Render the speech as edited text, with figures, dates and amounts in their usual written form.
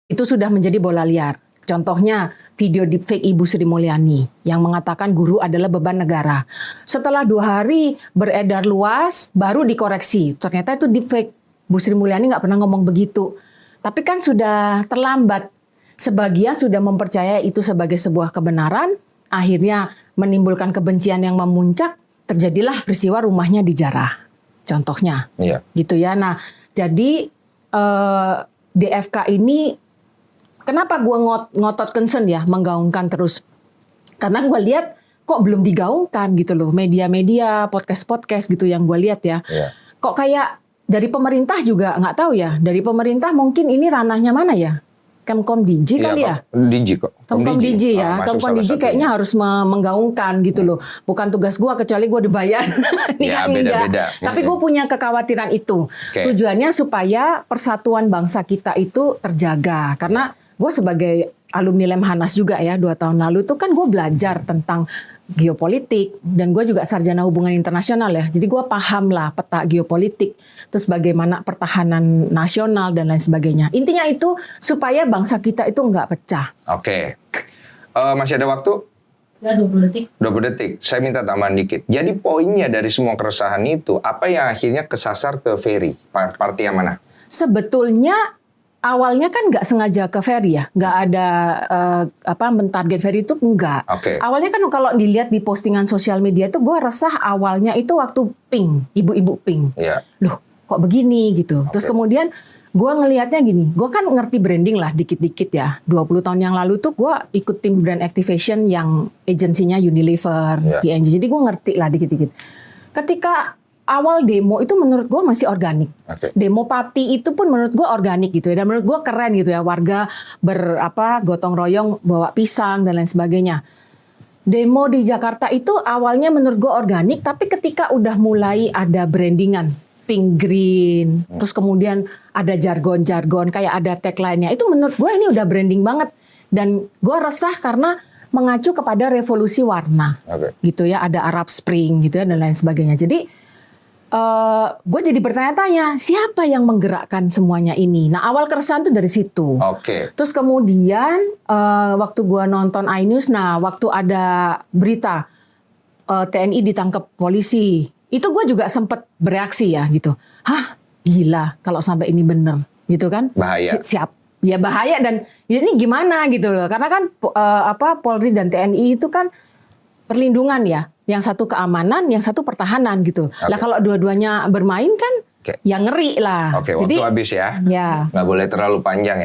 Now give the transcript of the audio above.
itu sudah menjadi bola liar. Contohnya video deepfake Ibu Sri Mulyani yang mengatakan guru adalah beban negara. Setelah 2 hari beredar luas, baru dikoreksi. Ternyata itu deepfake. Bu Sri Mulyani nggak pernah ngomong begitu. Tapi kan sudah terlambat. Sebagian sudah mempercayai itu sebagai sebuah kebenaran, akhirnya menimbulkan kebencian yang memuncak, terjadilah peristiwa rumahnya dijarah. Contohnya, gitu ya. Nah, jadi DFK ini, kenapa gue ngotot concern ya, menggaungkan terus? Karena gue lihat kok belum digaungkan gitu loh, media-media, podcast-podcast gitu yang gue lihat ya. Kok kayak dari pemerintah juga nggak tahu ya, dari pemerintah mungkin ini ranahnya mana ya? Kemkom-Digi kali ya? Digi kok. Kemkom-Digi ya. Kemkom-Digi kayaknya harus menggaungkan gitu loh. Bukan tugas gue kecuali gue dibayar. Ini kan beda-beda. Tapi gue punya kekhawatiran itu. Tujuannya supaya persatuan bangsa kita itu terjaga. Karena gue sebagai alumni Lemhanas juga ya 2 tahun lalu itu kan gue belajar tentang geopolitik dan gue juga sarjana hubungan internasional ya. Jadi gue paham lah peta geopolitik, terus bagaimana pertahanan nasional dan lain sebagainya. Intinya itu supaya bangsa kita itu nggak pecah. Oke. Masih ada waktu? Ya, 20 detik. 20 detik. Saya minta tambahan dikit. Jadi poinnya dari semua keresahan itu, apa yang akhirnya kesasar ke Ferry? Partai yang mana? Sebetulnya awalnya kan nggak sengaja ke Ferry ya, nggak ada mentarget Ferry itu enggak. Awalnya kan kalau dilihat di postingan sosial media itu gue resah awalnya itu waktu Pink, ibu-ibu Pink. Loh kok begini gitu. Terus kemudian gue ngelihatnya gini, gue kan ngerti branding lah dikit-dikit ya. 20 tahun yang lalu tuh gue ikut tim brand activation yang agensinya Unilever, P&G. Jadi gue ngerti lah dikit-dikit. Ketika awal demo itu menurut gue masih organik. Demo Pati itu pun menurut gue organik gitu ya. Dan menurut gue keren gitu ya. Warga gotong royong bawa pisang dan lain sebagainya. Demo di Jakarta itu awalnya menurut gue organik. Tapi ketika udah mulai ada brandingan. Pink green. Terus kemudian ada jargon-jargon. Kayak ada tagline-nya. Itu menurut gue ini udah branding banget. Dan gue resah karena mengacu kepada revolusi warna. Gitu ya. Ada Arab Spring gitu ya dan lain sebagainya. Jadi gue jadi bertanya-tanya siapa yang menggerakkan semuanya ini. Nah awal keresahan tuh dari situ. Terus kemudian waktu gue nonton iNews, nah waktu ada berita TNI ditangkap polisi, itu gue juga sempet bereaksi ya gitu. Hah gila kalau sampai ini bener gitu kan? Bahaya. Ya bahaya dan ya ini gimana gitu loh. Karena kan Polri dan TNI itu kan perlindungan ya. Yang satu keamanan, yang satu pertahanan gitu. Lah kalau dua-duanya bermain kan, ya ngeri lah. Jadi, waktu habis ya. Nggak boleh terlalu panjang ya.